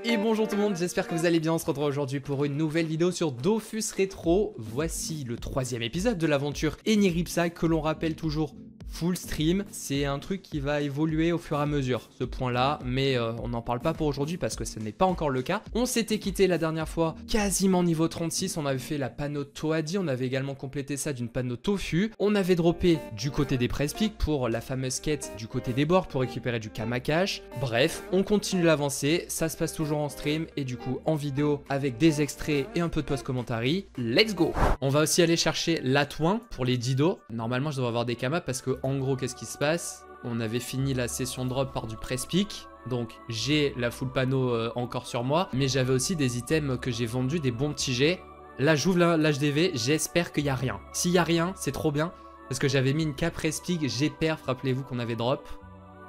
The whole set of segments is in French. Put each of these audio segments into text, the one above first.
Et bonjour tout le monde, j'espère que vous allez bien. On se retrouve aujourd'hui pour une nouvelle vidéo sur Dofus Rétro. Voici le 3e épisode de l'aventure Eniripsa que l'on rappelle toujours full stream. C'est un truc qui va évoluer au fur et à mesure, ce point-là, mais on n'en parle pas pour aujourd'hui parce que ce n'est pas encore le cas. On s'était quitté la dernière fois quasiment niveau 36, on avait fait la panneau Toadi, on avait également complété ça d'une panneau Tofu. On avait droppé du côté des Press-Pick pour la fameuse quête du côté des bords pour récupérer du Kamakash. Bref, on continue l'avancer, ça se passe toujours en stream et du coup en vidéo avec des extraits et un peu de post-commentary. Let's go! On va aussi aller chercher l'Atouin pour les Dido. Normalement je devrais avoir des Kamas parce que en gros, qu'est-ce qui se passe? On avait fini la session drop par du Press-Pick. Donc j'ai la full panneau encore sur moi. Mais j'avais aussi des items que j'ai vendus, des bons petits jets. Là, j'ouvre l'HDV. J'espère qu'il n'y a rien. S'il n'y a rien, c'est trop bien. Parce que j'avais mis une cape Press-Pick. J'ai perf, rappelez-vous qu'on avait drop.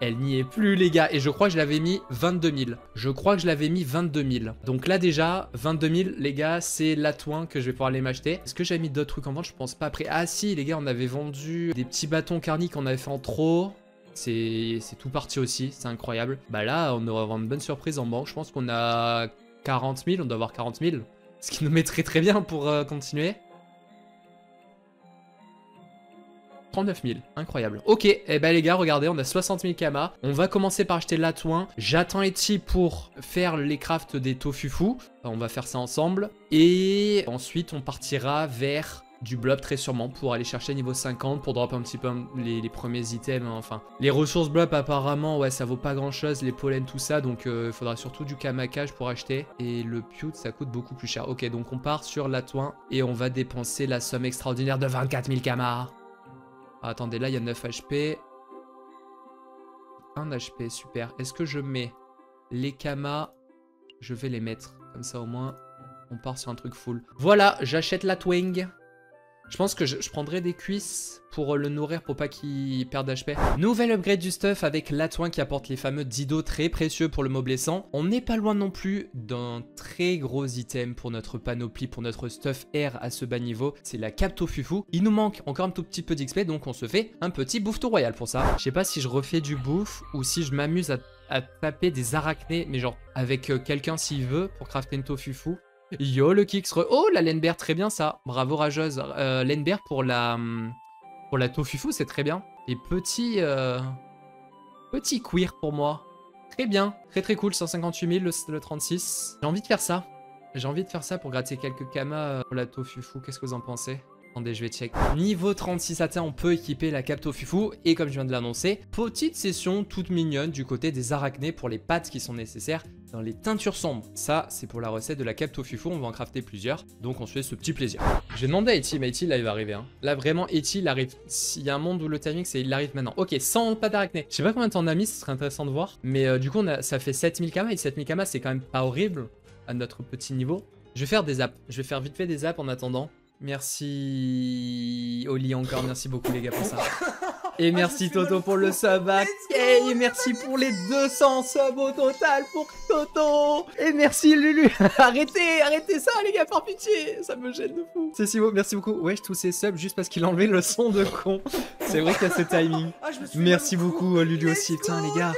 Elle n'y est plus, les gars. Et je crois que je l'avais mis 22 000. Je crois que je l'avais mis 22 000. Donc là, déjà, 22 000, les gars, c'est l'Atouin que je vais pouvoir aller m'acheter. Est-ce que j'avais mis d'autres trucs en vente? Je pense pas. Après, ah si, les gars, on avait vendu des petits bâtons carniques qu'on avait fait en trop. C'est tout parti aussi. C'est incroyable. Bah là, on aura vraiment une bonne surprise en banque. Je pense qu'on a 40 000. On doit avoir 40 000. Ce qui nous mettrait très bien pour continuer. 39 000, incroyable. Ok, et ben les gars, regardez, on a 60 000 Kamas. On va commencer par acheter l'Atouin. J'attends Eti pour faire les crafts des Tofufu. On va faire ça ensemble. Et ensuite, on partira vers du blob très sûrement pour aller chercher niveau 50 pour drop un petit peu les premiers items. Enfin, les ressources blob apparemment, ouais, ça vaut pas grand chose, les pollens, tout ça. Donc, il faudra surtout du Kamakash pour acheter. Et le Pewt, ça coûte beaucoup plus cher. Ok, donc on part sur l'Atouin et on va dépenser la somme extraordinaire de 24 000 Kamas. Ah, attendez, là, il y a 9 HP. 1 HP, super. Est-ce que je mets les Kamas? Je vais les mettre. Comme ça, au moins, on part sur un truc full. Voilà, j'achète la Twing. Je pense que je prendrai des cuisses pour le nourrir pour pas qu'il perde HP. Nouvel upgrade du stuff avec l'Atouin qui apporte les fameux Dido très précieux pour le mot blessant. On n'est pas loin non plus d'un très gros item pour notre panoplie, pour notre stuff air à ce bas niveau. C'est la cape Tofufu. Il nous manque encore un tout petit peu d'XP, donc on se fait un petit bouffe-tout royal pour ça. Je sais pas si je refais du bouffe ou si je m'amuse à taper des arachnés, mais genre avec quelqu'un s'il veut pour crafter une Tofufu. Yo le Kix, oh la Lenbear, très bien ça, bravo rageuse. Lenbear pour la Tofufu, c'est très bien. Et petit queer pour moi, très bien, très cool, 158 000 le 36. J'ai envie de faire ça, pour gratter quelques Kamas pour la Tofufu, qu'est-ce que vous en pensez? Attendez, je vais check. Niveau 36 atteint, on peut équiper la cape Tofufu. Et comme je viens de l'annoncer, petite session toute mignonne du côté des arachnés pour les pattes qui sont nécessaires dans les teintures sombres. Ça, c'est pour la recette de la cape Tofufu. On va en crafter plusieurs. Donc, on se fait ce petit plaisir. J'ai demandé à Eti, mais Eti, là, il va arriver. Hein. Là, vraiment, Eti, il arrive. S'il y a un monde où le timing, c'est il arrive maintenant. Ok, 100 pattes d'arachné. Je sais pas combien de temps on a mis, ce serait intéressant de voir. Mais du coup, ça fait 7000 Kamas. Et 7000 Kamas, c'est quand même pas horrible à notre petit niveau. Je vais faire des apps. Je vais faire vite fait des apps en attendant. Merci Oli encore, merci beaucoup les gars pour ça. Et merci Toto pour le sub. Et merci pour les 200 subs au total pour Toto. Et merci Lulu. arrêtez ça les gars, par pitié. Ça me gêne de fou. C'est si beau, merci beaucoup. Wesh, tous ces subs juste parce qu'il a enlevé le son de con. C'est vrai qu'il y a ce timing. Merci beaucoup Lulu aussi. Putain les gars,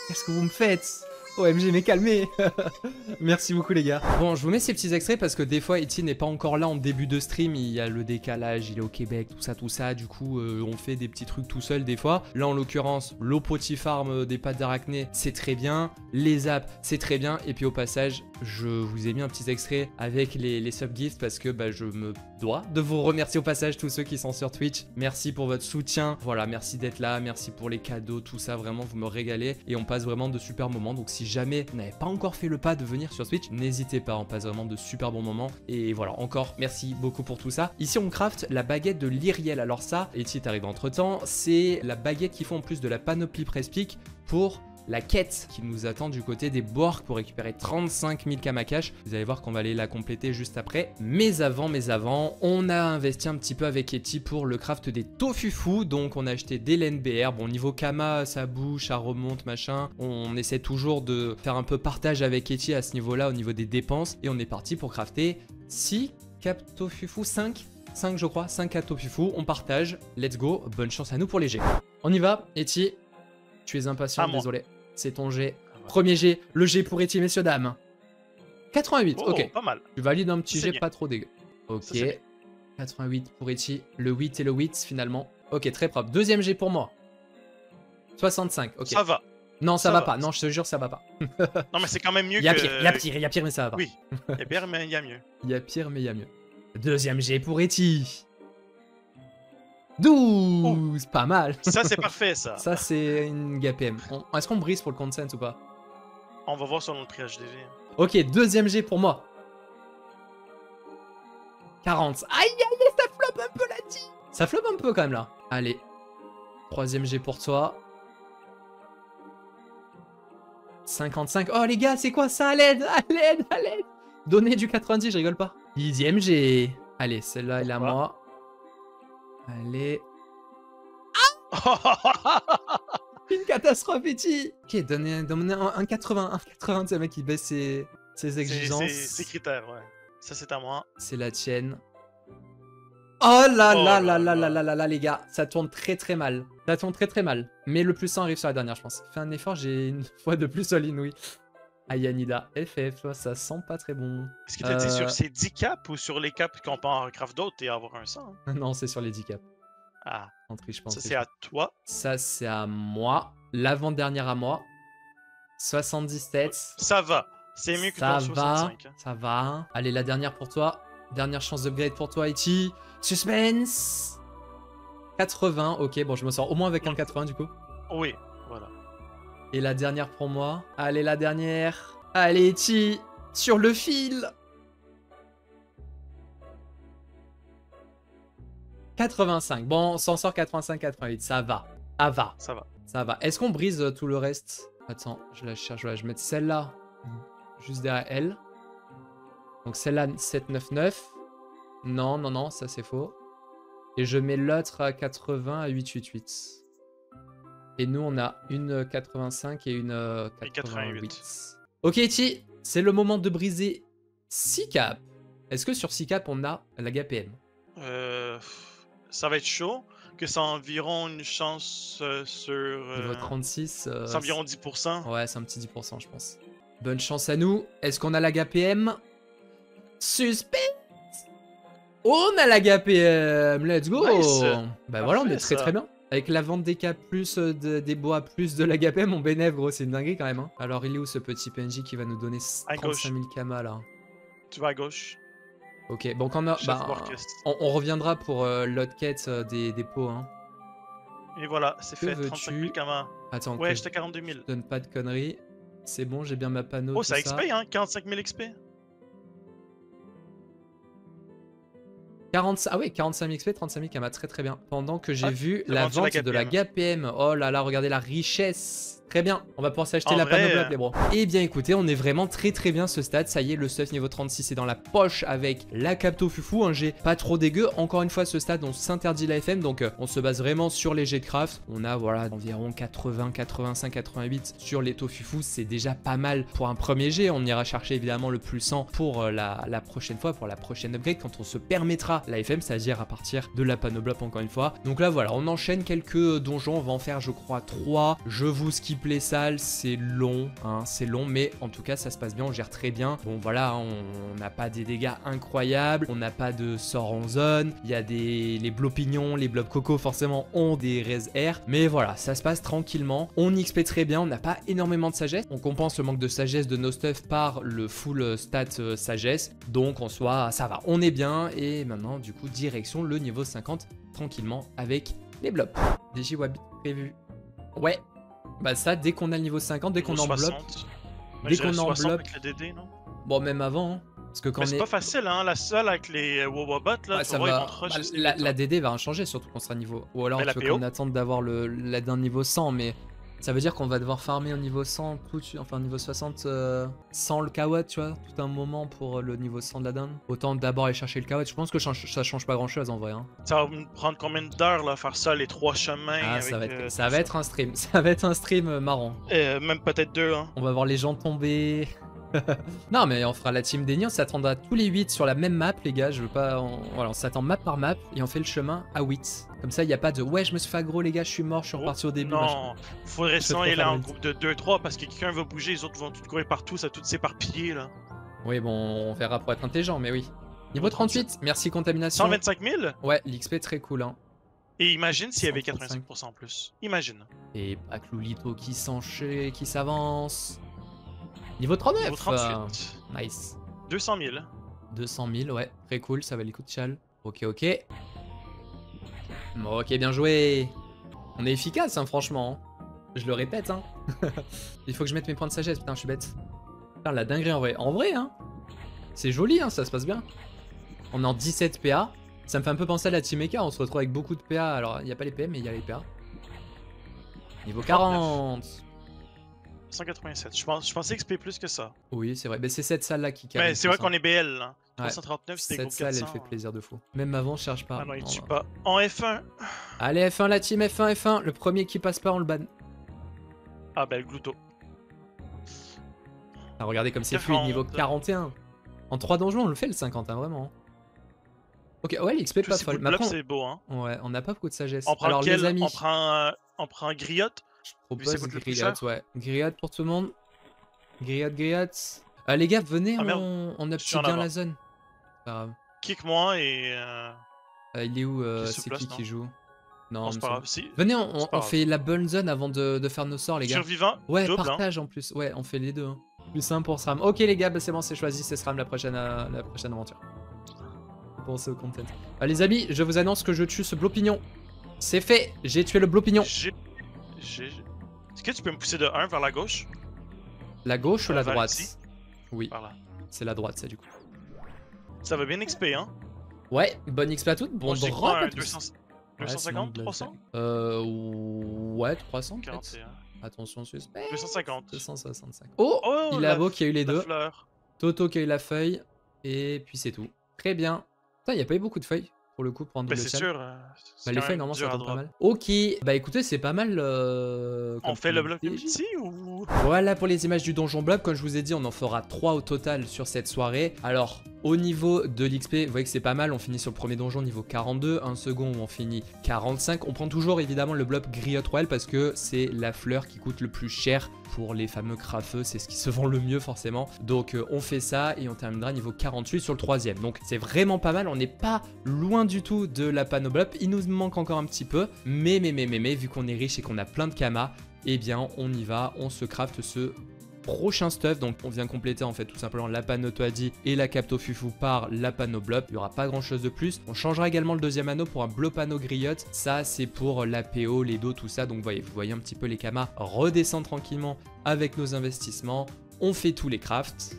qu'est-ce que vous me faites? OMG, mais calmez. Merci beaucoup les gars. Bon, je vous mets ces petits extraits parce que des fois Eti n'est pas encore là en début de stream. Il y a le décalage, il est au Québec, tout ça. Du coup, on fait des petits trucs tout seul des fois. Là, en l'occurrence, l'Opotifarm des pattes d'arachné, c'est très bien. Les apps, c'est très bien. Et puis au passage, je vous ai mis un petit extrait avec les sub-gifts parce que bah, je me dois de vous remercier au passage tous ceux qui sont sur Twitch. Merci pour votre soutien. Voilà, merci d'être là. Merci pour les cadeaux, tout ça. Vraiment, vous me régalez. Et on passe vraiment de super moments. Donc si jamais vous n'avez pas encore fait le pas de venir sur Twitch, n'hésitez pas, on passe vraiment de super bons moments. Et voilà, encore merci beaucoup pour tout ça. Ici on craft la baguette de Lyriel. Alors ça, Eti t'arrive entre temps, c'est la baguette qui font en plus de la panoplie Press-Pick pour la quête qui nous attend du côté des Borg pour récupérer 35 000 Kamakash. Vous allez voir qu'on va aller la compléter juste après. Mais avant, on a investi un petit peu avec Eti pour le craft des Tofufu. Donc on a acheté des LNBR. Bon, niveau Kama, ça bouge, ça remonte, machin. On essaie toujours de faire un peu partage avec Eti à ce niveau-là, au niveau des dépenses. Et on est parti pour crafter 6 Cap Tofufu, 5 je crois, 5 Cap Tofufu. On partage, let's go. Bonne chance à nous pour les jets. On y va, Eti. Tu es impatient, désolé. C'est ton jet. Premier G, le G pour Eti, messieurs, dames. 88, Oh, ok. pas mal. Tu valides un petit C'est G bien. pas trop dégueu. Ça, Ok. c'est bien. 88 pour Eti, le 8 et le 8 finalement. Ok, très propre. Deuxième G pour moi. 65, ok. Ça va. Non, ça ça va va. pas. Non, je te jure, ça va pas. Non, mais c'est quand même mieux Il y a que... pire, il y a pire, il y a pire, mais ça va pas. Oui, il y a pire, mais il y a mieux. Il y a pire, mais il y a mieux. Deuxième G pour Eti. 12, pas mal. Ça, c'est parfait, ça. Ça, c'est une GAPM. Est-ce qu'on brise pour le consent ou pas? On va voir sur notre HDV. Ok, deuxième G pour moi. 40. Aïe, aïe, ça floppe un peu là-dessus. Ça floppe un peu quand même là. Allez. Troisième G pour toi. 55. Oh les gars, c'est quoi ça? À l'aide, à l'aide, à l'aide. Donnez du 90, je rigole pas. Dixième G. Allez, celle-là, elle est à moi. Allez. Une catastrophe, Eti. Ok, donnez un 80. Un 80, c'est le mec qui baisse ses exigences. C'est critères, ouais. Ça, c'est à moi. C'est la tienne. Oh là Oh là là là là là. là là là là, les gars. Ça tourne très très mal. Ça tourne très très mal. Mais le plus 100 arrive sur la dernière, je pense. Fais un effort, j'ai une fois de plus all-in, oui. Ayanida, FF, ça sent pas très bon. Est-ce que tu dit sur ces 10 caps ou sur les caps qu'on peut en craft d'autres et avoir un 100? Non, c'est sur les 10 caps. Ah, On triche pas, on ça triche c'est pas. à toi. Ça, c'est à moi. L'avant-dernière à moi. 77. Ça va. C'est mieux que Ça ton va, 65. Hein. ça va. Allez, la dernière pour toi. Dernière chance d'upgrade pour toi, Eti. Suspense. 80, ok, bon, je me sors au moins avec un 80 du coup. Oui, voilà. Et la dernière pour moi. Allez, la dernière. Allez, Eti, sur le fil. 85. Bon, on s'en sort 85-88. Ça va. Ça va. Ça va. Ça va. Est-ce qu'on brise tout le reste? Attends, je la cherche. Voilà, je vais mettre celle-là juste derrière elle. Donc celle-là, 799. Non, non, non, ça c'est faux. Et je mets l'autre à 80 à 888. Et nous, on a une 85 et une 88. Ok, Eti, c'est le moment de briser 6 caps. Est-ce que sur 6 caps, on a la GAPM? Ça va être chaud. Que c'est environ une chance sur... Niveau 36. c'est environ 10%. Ouais, c'est un petit 10%, je pense. Bonne chance à nous. Est-ce qu'on a la GAPM? Suspense! On a la GAPM! Let's go! Nice. Bah voilà, on est Parfait, très ça. très bien. Avec la vente des caps plus des bois plus de la GAPM, on bénéf, gros, c'est une dinguerie quand même. Hein. Alors, il est où ce petit PNJ qui va nous donner À 35 000 kamas là? Tu vas à gauche. Ok, bon, quand on a. Chef Bah, d'orchestre. on reviendra pour l'autre quête des pots. Hein. Et voilà, c'est Que fait. 35 000 veux-tu? kamas. Attends, Ouais, que j'étais à 42 000. je donne pas de conneries. C'est bon, j'ai bien ma panneau. Oh, tout ça XP, hein? 45 000 XP. 45... Ah oui, 45 000 XP, 35 000 kamas, très très bien. Pendant que j'ai Ah, vu t'as la vendu la vente de la GAPM. Oh là là, regardez la richesse. Très bien, on va pouvoir s'acheter En la vrai, panneau bloc, les bros. Eh bien écoutez, on est vraiment très très bien ce stade. Ça y est, le stuff niveau 36 est dans la poche avec la Capto Fufu. Un G pas trop dégueu. Encore une fois, ce stade, on s'interdit la FM. Donc on se base vraiment sur les G de craft. On a voilà environ 80, 85, 88 sur les Tofufu. C'est déjà pas mal pour un premier G. On ira chercher évidemment le plus 100 pour la prochaine fois, pour la prochaine upgrade, quand on se permettra la FM, c'est-à-dire à partir de la panneau bloc encore une fois. Donc là voilà, on enchaîne quelques donjons. On va en faire je crois 3. Je vous skip les salles. C'est long, hein, c'est long, mais en tout cas ça se passe bien, on gère très bien. Bon voilà, on n'a pas des dégâts incroyables, on n'a pas de sort en zone, il y a les blocs pignons, les blocs coco forcément ont des res air, mais voilà, ça se passe tranquillement, on XP très bien, on n'a pas énormément de sagesse, on compense le manque de sagesse de nos stuff par le full stat sagesse, donc en soi ça va, on est bien, et maintenant du coup direction le niveau 50 tranquillement avec les blocs. DJ Wabi prévu. Ouais. Bah ça, dès qu'on a le niveau 50, dès qu'on enveloppe, dès qu'on enveloppe, avec le DD, non? bon même avant, hein, parce que quand Mais on c'est est... pas facile, hein, la seule avec les Wawabots, là, Ouais, tu ça vois, ils va... vont te rush bah, assez la vite, hein. DD va changer, surtout qu'on sera niveau... Ou alors Mais la tu veux PO? qu'on attende d'avoir la d'un niveau 100, mais ça veut dire qu'on va devoir farmer au niveau 100, enfin niveau 60, sans le Kawad, tu vois, tout un moment pour le niveau 100 de la dinde. Autant d'abord aller chercher le Kawad, je pense que ça change pas grand chose en vrai. Hein. Ça va me prendre combien d'heures, là, faire ça, les 3 chemins Ah, avec, ça va être un stream, ça va être un stream marrant. Même peut-être 2, hein. On va voir les gens tomber. Non, mais on fera la team Déni, on s'attendra tous les 8 sur la même map, les gars. Je veux pas. Voilà, on s'attend map par map et on fait le chemin à 8. Comme ça, il n'y a pas de ouais, je me suis fait aggro, les gars, je suis mort, je suis reparti au début. Non, faudrait sinon aller en vite. groupe de 2-3 parce que quelqu'un va bouger, les autres vont tout courir partout, ça va tout s'éparpiller là. Oui, bon, on verra pour être intelligent, mais oui. Niveau 38, merci contamination. 125 000? Ouais, l'XP très cool, hein. Et imagine s'il y avait 135. 85% en plus. Imagine. Et Lulito qui s'enchaîne, qui s'avance. Niveau 39. Niveau 38. Nice. 200 000. 200 000, ouais, très cool, ça va les coups de chal. Ok, ok. Bon, ok, bien joué. On est efficace, hein, franchement. Je le répète, hein. Il faut que je mette mes points de sagesse, putain, je suis bête. Putain, la dinguerie en vrai. En vrai, hein. C'est joli, hein, ça se passe bien. On est en 17 PA. Ça me fait un peu penser à la Team Eka, on se retrouve avec beaucoup de PA. Alors, il n'y a pas les PM, mais il y a les PA. Niveau 40. 187. Je pensais XP plus que ça. Oui, c'est vrai. Mais c'est cette salle-là qui Mais c'est vrai qu'on est BL, là. Ouais. 339, c'était Cette groupe salle, 400. elle fait plaisir de fou. Même avant, je cherche pas. Ah non, il tue pas. En F1. Allez, F1, la team F1, F1. Le premier qui passe pas, on le ban. Ah ben, le glouto. Ah, regardez comme c'est fluide, niveau 41. En 3 donjons, on le fait le 50, hein, vraiment. Ok, ouais, l'XP pas folle. Après, c'est beau, hein. Ouais, on n'a pas beaucoup de sagesse. On prend alors, lequel? les amis, on prend griotte. je propose griotte, ouais. Griotte pour tout le monde. Griotte. Les gars, venez, on obtient la zone. Pas grave. Kick-moi et... il est où c'est qui joue? Non, c'est pas grave. Si. Venez, on fait la bonne zone avant de faire nos sorts, les gars. Survivant. Ouais, double, partage en plus. Ouais, on fait les deux. Hein. Plus simple pour SRAM. Ok, les gars, bah, c'est bon, c'est choisi. C'est SRAM la prochaine aventure. Pensez au content. Les amis, je vous annonce que je tue ce blopignon. C'est fait, j'ai tué le blopignon. Est-ce que tu peux me pousser de 1 vers la gauche? La gauche ou la droite? Ici? Oui, c'est la droite, ça, du coup. Ça va bien XP, hein? Ouais, bonne XP à toutes. Bon, drop à tous. 250, 300? Ouais, 300 peut-être. Attention, suspect. 250. 265. Oh, il a beau qui a eu les deux. Fleur. Toto qui a eu la feuille. Et puis c'est tout. Très bien. Putain, il n'y a pas eu beaucoup de feuilles pour le coup pour un double c'est sûr. Les feuilles, normalement, ça tombe pas mal. Ok, bah écoutez, c'est pas mal. On fait le bloc petit ou... Voilà pour les images du donjon bloc. Comme je vous ai dit, on en fera 3 au total sur cette soirée. Alors, au niveau de l'XP, vous voyez que c'est pas mal. On finit sur le premier donjon niveau 42. Un second où on finit 45. On prend toujours évidemment le bloc griotte royale parce que c'est la fleur qui coûte le plus cher pour les fameux crafeux. C'est ce qui se vend le mieux forcément. Donc on fait ça et on terminera niveau 48 sur le troisième. Donc c'est vraiment pas mal. On n'est pas loin du tout de la panoblop. Il nous manque encore un petit peu. Mais vu qu'on est riche et qu'on a plein de kamas, eh bien on y va. On se craft ce prochain stuff. Donc on vient compléter en fait tout simplement la panotoadi et la captofufu par la panoblop. Il n'y aura pas grand chose de plus. On changera également le deuxième anneau pour un blopano griotte. Ça c'est pour l'APO, les dos, tout ça. Donc vous voyez un petit peu les kamas redescendre tranquillement avec nos investissements. On fait tous les crafts.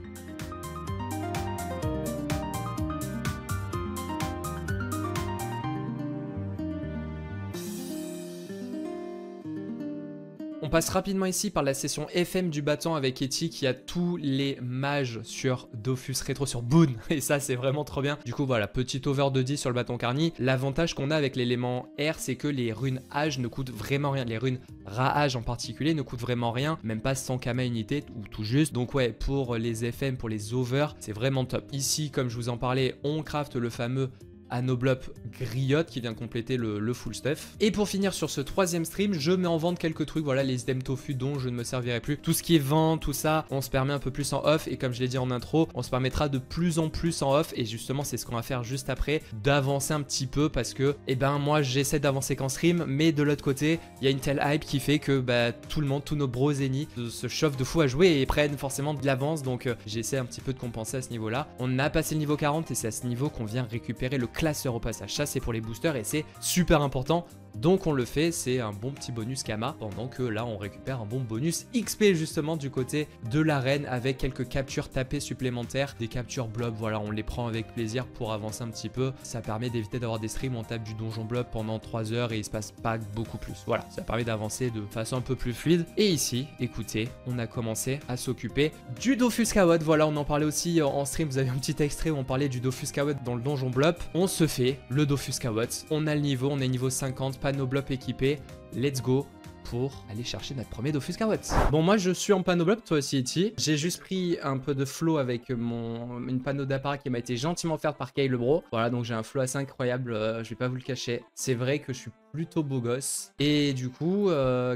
On passe rapidement ici par la session FM du bâton avec Eti qui a tous les mages sur Dofus Rétro sur Boon. Et ça, c'est vraiment trop bien. Du coup, voilà, petit over de 10 sur le bâton Carni. L'avantage qu'on a avec l'élément air, c'est que les runes Age ne coûtent vraiment rien. Les runes Ra-Age en particulier ne coûtent vraiment rien. Même pas 100 kama unité ou tout juste. Donc ouais, pour les FM, pour les over, c'est vraiment top. Ici, comme je vous en parlais, on craft le fameux Anoblop griotte qui vient compléter le full stuff. Et pour finir sur ce troisième stream, je mets en vente quelques trucs, voilà les items tofu dont je ne me servirai plus. Tout ce qui est vente, tout ça, on se permet un peu plus en off et comme je l'ai dit en intro, on se permettra de plus en plus en off et justement c'est ce qu'on va faire juste après, d'avancer un petit peu parce que, eh ben moi j'essaie d'avancer qu'en stream, mais de l'autre côté, il y a une telle hype qui fait que bah, tout le monde, tous nos bros ennemis se chauffent de fou à jouer et prennent forcément de l'avance, donc j'essaie un petit peu de compenser à ce niveau-là. On a passé le niveau 40 et c'est à ce niveau qu'on vient récupérer le classeur au passage. Ça c'est pour les boosters et c'est super important. Donc on le fait, c'est un bon petit bonus Kama, pendant que là on récupère un bon bonus XP justement du côté de l'arène avec quelques captures tapées supplémentaires, des captures blob, voilà on les prend avec plaisir pour avancer un petit peu. Ça permet d'éviter d'avoir des streams où on tape du donjon blob pendant 3 heures et il se passe pas beaucoup plus. Voilà, ça permet d'avancer de façon un peu plus fluide. Et ici, écoutez, on a commencé à s'occuper du Dofus Kawad, voilà on en parlait aussi en stream, vous avez un petit extrait où on parlait du Dofus Kawad dans le donjon blob. On se fait le Dofus Kawad, on a le niveau, on est niveau 50, panoblop équipé, let's go, pour aller chercher notre premier Dofus Carotte. Bon, moi je suis en panneau blob, toi aussi Eti. J'ai juste pris un peu de flow avec une panneau d'apparat qui m'a été gentiment offerte par Kay le bro. Voilà, donc j'ai un flow assez incroyable, je vais pas vous le cacher. C'est vrai que je suis plutôt beau gosse. Et du coup,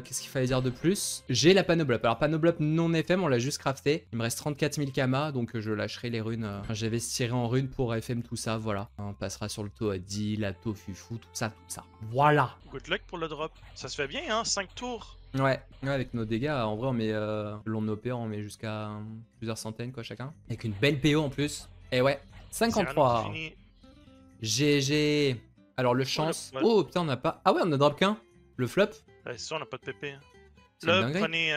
qu'est-ce qu'il fallait dire de plus? J'ai la panneau blob. Alors panneau blob non FM, on l'a juste crafté. Il me reste 34 000 kama, donc je lâcherai les runes. J'avais tiré en runes pour FM tout ça, voilà. On passera sur le Toadi, la Tofufu, tout ça, tout ça. Voilà. Good luck pour le drop. Ça se fait bien, hein, 5 tours. Ouais, avec nos dégâts, en vrai, on met long de nos PO, on met jusqu'à plusieurs centaines, quoi, chacun. Avec une belle PO en plus. Et ouais, 53. GG. Alors, le chance. Oh, putain, on n'a pas. Ah ouais, on a drop qu'un. Le flop. Ouais, ça, on n'a pas de PP. Hein. Là, prenez.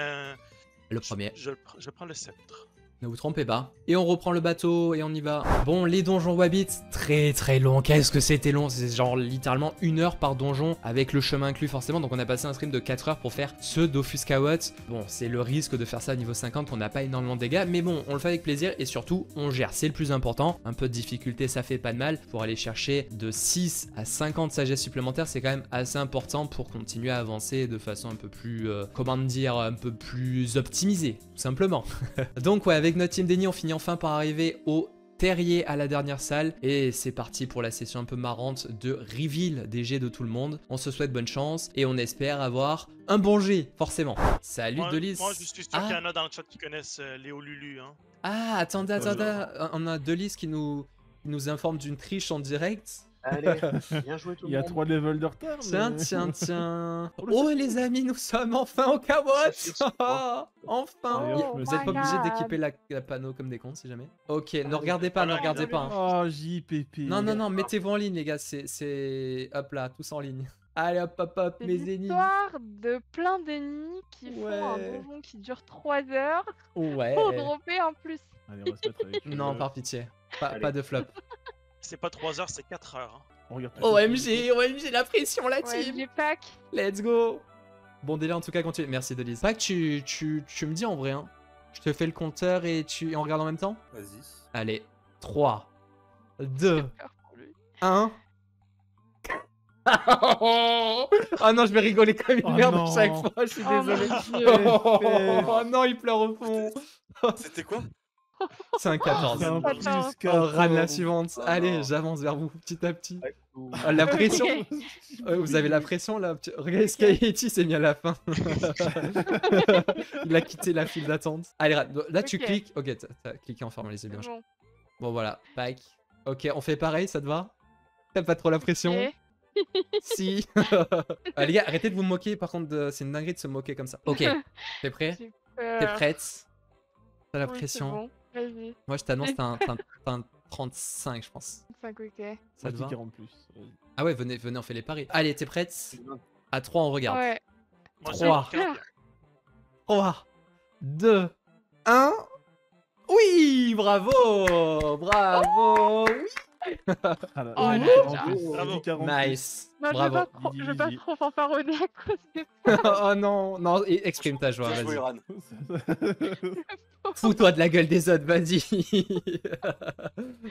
Le premier. Je prends le sceptre. Ne vous trompez pas. Et on reprend le bateau et on y va. Bon, les donjons Wabbit, très long. Qu'est-ce que c'était long? C'est genre littéralement 1 heure par donjon avec le chemin inclus forcément. Donc on a passé un stream de 4 heures pour faire ce Dofus Carotte. Bon, c'est le risque de faire ça à niveau 50 qu'on n'a pas énormément de dégâts. Mais bon, on le fait avec plaisir et surtout, on gère. C'est le plus important. Un peu de difficulté, ça fait pas de mal. Pour aller chercher de 6 à 50 sagesse supplémentaires, c'est quand même assez important pour continuer à avancer de façon un peu plus, comment dire, un peu plus optimisée, tout simplement. Donc ouais, avec notre team Denny, on finit enfin par arriver au terrier à la dernière salle. Et c'est parti pour la session un peu marrante de reveal des jets de tout le monde. On se souhaite bonne chance et on espère avoir un bon jet, forcément. Salut Delis. Moi, je suis sûr qu'il y en a dans le chat qui connaissent Léo Lulu. Hein. Ah, attendez. On a Delis qui nous informe d'une triche en direct. Allez, bien joué tout le monde. Il y a 3 levels de retard. Tiens. Oh les amis, nous sommes enfin au Carotte. Enfin. Vous êtes pas obligés d'équiper la panneau comme des cons si jamais. Ok, ne regardez pas. Hein. Oh, JPP. Non, mettez-vous en ligne les gars, c'est... Hop là, tous en ligne. Allez hop, mes ennemis. Histoire de plein d'ennemis qui font un donjon qui dure 3 heures pour dropper en plus. Allez, on va se mettre avec non, par pitié. Pas de flop. C'est pas 3 heures, c'est 4 heures. Hein. OMG, la pression, la team. OMG pack. Let's go. Bon délai en tout cas, continue. Merci Delis. Pack, tu me dis en vrai, hein. Je te fais le compteur et on regarde en même temps. Vas-y. Allez, 3, 2, 1. Oh non, je vais rigoler comme une merde à chaque fois, je suis désolé. Oh non, il pleure au fond. C'était quoi? C'est un 14. Ran la suivante. Allez, j'avance vers vous petit à petit. La pression. Vous avez la pression là. Regardez, Skyety s'est mis à la fin. Il a quitté la file d'attente. Allez, là tu cliques. Ok, t'as cliqué en formalisé bien. Bon voilà, pack. Ok, on fait pareil, ça te va? T'as pas trop la pression? Si. Les gars, arrêtez de vous moquer. Par contre, c'est une dinguerie de se moquer comme ça. Ok, t'es prêt? T'es prête? T'as la pression? Bon. Vas-y. Moi je t'annonce t'as un 35 je pense. 35 ok. Ça te va? 40 plus. Ah ouais, venez on fait les paris. Allez, t'es prête? À 3 on regarde. Ouais. 3, 2, 1. Oui, bravo. Oui. Nice. Non, bravo. Je vais pas trop fanfaronner à cause de ça. Oh non, exprime ta joie, Bien joué, vas-y. Ran. Fous-toi de la gueule des autres, vas-y.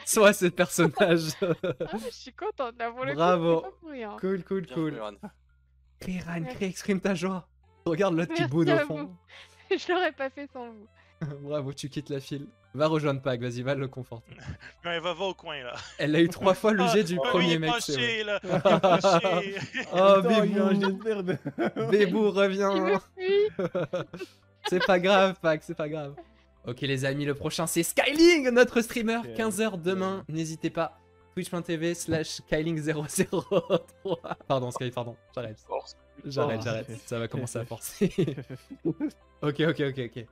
Sois ce personnage. Je suis contente là pour le Bravo. coup, c'est pas pour rien. Cool. Bien joué, Ran. Crie, Ran, exprime ta joie. Regarde l'autre qui boude au Merci à fond. Je l'aurais pas fait sans vous. Bravo, tu quittes la file. Va rejoindre Pac, vas-y, va le conforter. Non, elle va au coin là. Elle a eu 3 fois le jet du premier mec, c'est vrai. Là. Il est fâché. Oh, Bébou. Bébou, reviens. Je me suis. C'est pas grave, Pac, c'est pas grave. Ok les amis, le prochain c'est Skyling, notre streamer. 15h demain, n'hésitez pas. Twitch.tv/Skyling003. Pardon Sky, pardon, j'arrête. Ça va commencer à forcer. Ok.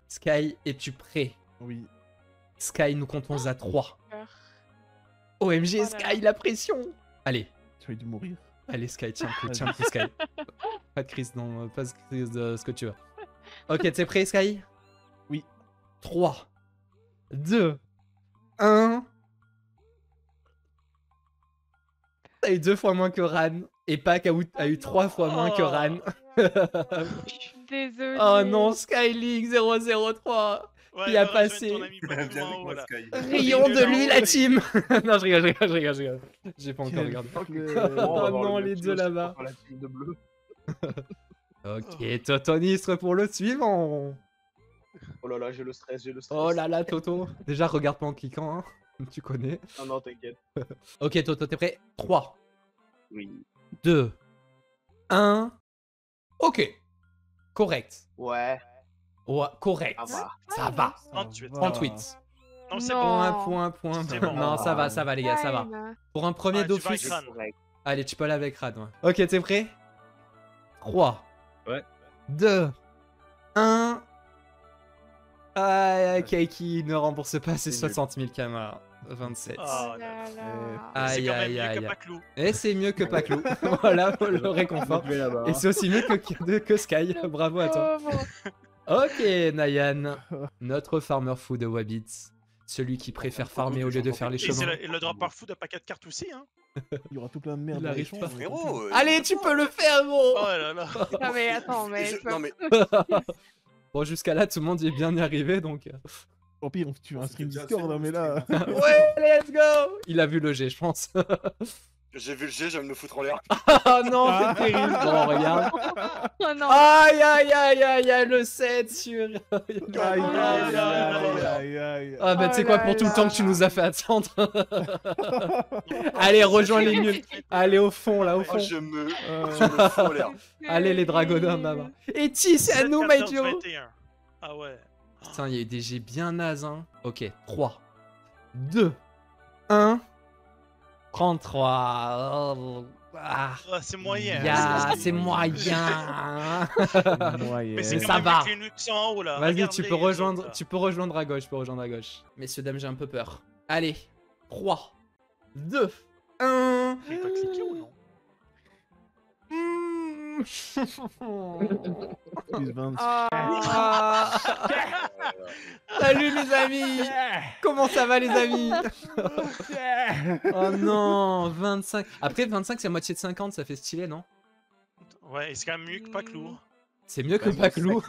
Sky, es-tu prêt? Oui. Sky, nous comptons à 3. OMG, Sky, la pression. Allez. Tu vas dû mourir. Allez Sky, tiens le coup, Sky. Pas de crise, non, pas de crise de ce que tu veux. Ok, t'es prêt Sky? Oui. 3, 2, 1. T'as eu 2 fois moins que Ran. Et Pac a eu 3 fois moins que Ran. Je suis désolée. Oh non, Skyling 003. Ouais, Il a passé. Rions de lui la team. Non, je rigole. J'ai pas encore regardé. Oh non, les deux là-bas. Ok, Totonistre pour le suivant. Oh là là, j'ai le stress, j'ai le stress. Oh là là, Toto. Déjà, regarde pas en cliquant, hein. Tu connais. Non, non, t'inquiète. Ok, Toto, t'es prêt? 3, Oui. 2, 1. Ok. Correct. Ouais, Ouais, correct. ça va. Ça va. 38. 38. Non, c'est Non. bon. Point. C'est bon. Non, ça va, les gars, ça va. Fine. Pour un premier Ouais, tu vas d'office. avec Ran. Correct. Allez, tu peux aller avec Rad. Ouais. Ok, t'es prêt? 3. Ouais. 2. 1. Ah, Kaiki ne rembourse pas ses C'est nul. 60 000 kamas. 27. Ah, Oh là là. c'est Aïe, quand même aïe, mieux aïe. que Paclou. Et c'est mieux que Paclou. Voilà, le réconfort. Je vais là-bas. Et c'est aussi mieux que Sky. Bravo à toi. Pauvre. Ok, Nayan. Notre farmer fou de Wabbit. Celui qui préfère farmer au lieu de faire les Et c'est chemins. le drop par fou de paquet de cartes aussi, hein. Il y aura tout plein de merde. Il dans arrive les pas. champs, Frérot. Allez, tu peux le faire, gros. Oh là là. Non mais attends, mais... Non, mais Bon, jusqu'à là, tout le monde y est bien arrivé, donc... Au pire, tu fais un stream déjà Discord, assez hein, mais là. Ouais, let's go. Il a vu le G, je pense. j'ai vu le G, je vais me le foutre en l'air. Oh non, c'est terrible. Bon, regarde. Oh non. Aïe, aïe, aïe, aïe, aïe, le 7 sur... Aïe, aïe, aïe, aïe. Ah bah tu sais Oh quoi, là pour tout le là. temps que tu nous as fait attendre. Allez, rejoins les nuls. Allez, au fond, là, au Oh, fond. je me fous en l'air. Allez, les dragonins, là-bas. Et ti, c'est à nous, 14, Maïjo. 21. Ah ouais. Putain, il y a eu des G bien nazes, hein. Ok, 3, 2, 1... 33... Oh, ah. Ah, c'est moyen. Ya, hein, c'est moyen. Mais c'est Mais quand ça même va. mieux que les nuques qui sont en haut là. Vas-y, Regarde tu les peux autres, rejoindre, là. tu peux rejoindre à gauche, Messieurs, dames, j'ai un peu peur. Allez, 3, 2, 1... Il peut cliquer ou non? Plus 20. Ah. Salut les amis. Comment ça va les amis? Oh non, 25. Après 25 c'est à moitié de 50, ça fait stylé, non? Ouais, et c'est quand même mieux que Paclou. C'est mieux que Paclou.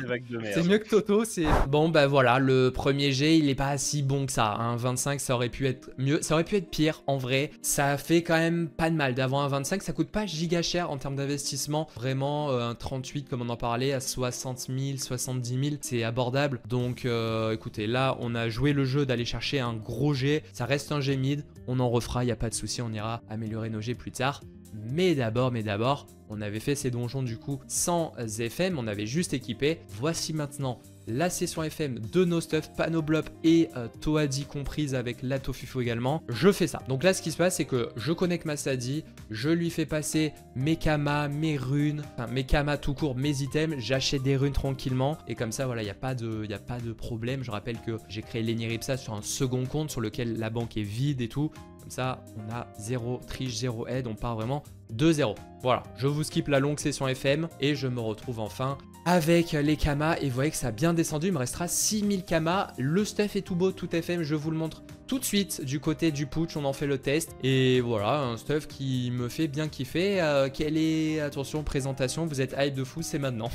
C'est mieux que Toto, c'est... Bon bah voilà, le premier G il est pas si bon que ça, hein. 25 ça aurait pu être mieux, ça aurait pu être pire en vrai. Ça fait quand même pas de mal d'avoir un 25, ça coûte pas giga cher en termes d'investissement. Vraiment un 38 comme on en parlait à 60 000, 70 000, c'est abordable. Donc écoutez, là on a joué le jeu d'aller chercher un gros G, ça reste un G mid, on en refera, y a pas de souci, on ira améliorer nos G plus tard. Mais d'abord, on avait fait ces donjons du coup sans FM, on avait juste équipé. Voici maintenant la session FM de nos stuff, Panoblop et Toadi comprise avec la Tofufu également. Je fais ça. Donc là, ce qui se passe, c'est que je connecte ma Sadi, je lui fais passer mes kamas, mes runes, enfin mes kamas tout court, mes items, j'achète des runes tranquillement. Et comme ça, voilà, il n'y a pas de problème. Je rappelle que j'ai créé l'Eniripsa sur un second compte sur lequel la banque est vide et tout. Comme ça, on a 0 triche, 0 aide, on part vraiment de 0. Voilà, je vous skip la longue session FM et je me retrouve enfin avec les kamas. Et vous voyez que ça a bien descendu, il me restera 6000 kamas. Le stuff est tout beau, tout FM, je vous le montre tout de suite du côté du putsch, on en fait le test. Et voilà, un stuff qui me fait bien kiffer. Quelle est, attention, présentation, vous êtes hype de fou, c'est maintenant.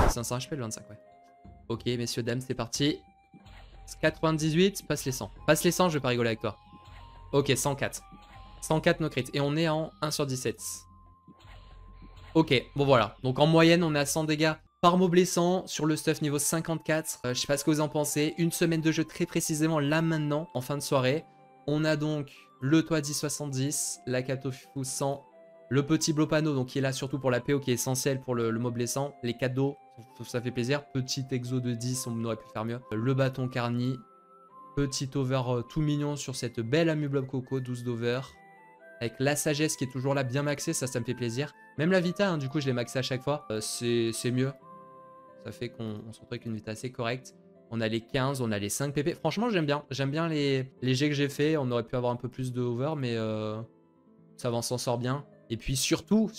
500 HP le 25, ouais. Ok, messieurs, dames, c'est parti. 98, passe les 100. Passe les 100, je vais pas rigoler avec toi. Ok, 104. 104 no crit. Et on est en 1 sur 17. Ok, bon voilà. Donc en moyenne, on est à 100 dégâts par mot blessant sur le stuff niveau 54. Je sais pas ce que vous en pensez. Une semaine de jeu très précisément là maintenant, en fin de soirée. On a donc le Toadi 70, la Katofu 100, le petit Blopano, donc qui est là surtout pour la PO, qui est essentiel pour le mot blessant. Les cadeaux, ça fait plaisir. Petit exo de 10, on aurait pu faire mieux. Le bâton Carni. Petit over tout mignon sur cette belle Amublob Coco, 12 d'over. Avec la sagesse qui est toujours là, bien maxée, ça me fait plaisir. Même la Vita, hein, du coup, je l'ai maxé à chaque fois. C'est mieux. Ça fait qu'on se retrouve avec une Vita assez correcte. On a les 15, on a les 5 PP. Franchement, j'aime bien. J'aime bien les jets que j'ai fait. On aurait pu avoir un peu plus de over, mais ça va, on s'en sort bien. Et puis surtout,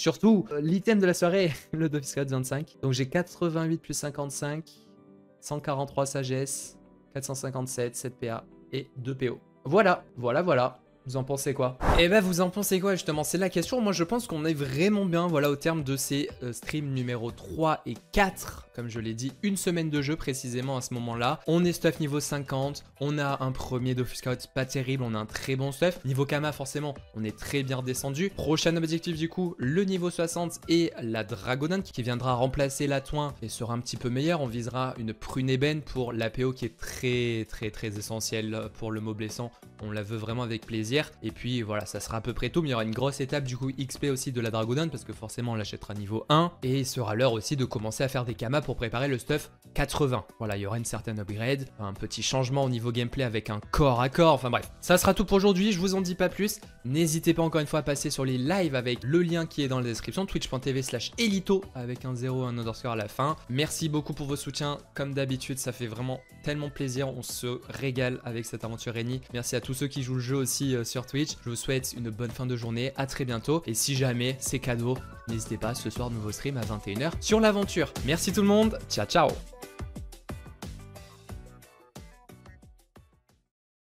l'item de la soirée, le Dofiscade 25. Donc j'ai 88 plus 55, 143 sagesse, 457, 7 PA et 2 PO. Voilà. Vous en pensez quoi? Eh ben vous en pensez quoi justement? C'est la question. Moi je pense qu'on est vraiment bien voilà au terme de ces streams numéro 3 et 4. Comme je l'ai dit, une semaine de jeu précisément à ce moment-là. On est stuff niveau 50. On a un premier Dofus Scout pas terrible. On a un très bon stuff. Niveau Kama forcément, on est très bien redescendu. Prochain objectif du coup, le niveau 60 et la Dragonante qui viendra remplacer la Toin et sera un petit peu meilleur. On visera une prune ébène pour l'APO qui est très essentielle pour le mot blessant. On la veut vraiment avec plaisir. Et puis voilà, ça sera à peu près tout. Mais il y aura une grosse étape du coup XP aussi de la Dragonante parce que forcément on l'achètera niveau 1. Et il sera l'heure aussi de commencer à faire des Kamas pour préparer le stuff 80. Voilà, il y aura une certaine upgrade, un petit changement au niveau gameplay avec un corps à corps. Enfin bref, ça sera tout pour aujourd'hui. Je vous en dis pas plus. N'hésitez pas encore une fois à passer sur les lives avec le lien qui est dans la description. Twitch.tv/Elito avec un 0 et un underscore à la fin. Merci beaucoup pour vos soutiens. Comme d'habitude, ça fait vraiment tellement plaisir. On se régale avec cette aventure Reni. Merci à tous ceux qui jouent le jeu aussi sur Twitch. Je vous souhaite une bonne fin de journée. À très bientôt. Et si jamais c'est cadeau, n'hésitez pas, ce soir nouveau stream à 21h sur l'aventure. Merci tout le monde. Ciao ciao.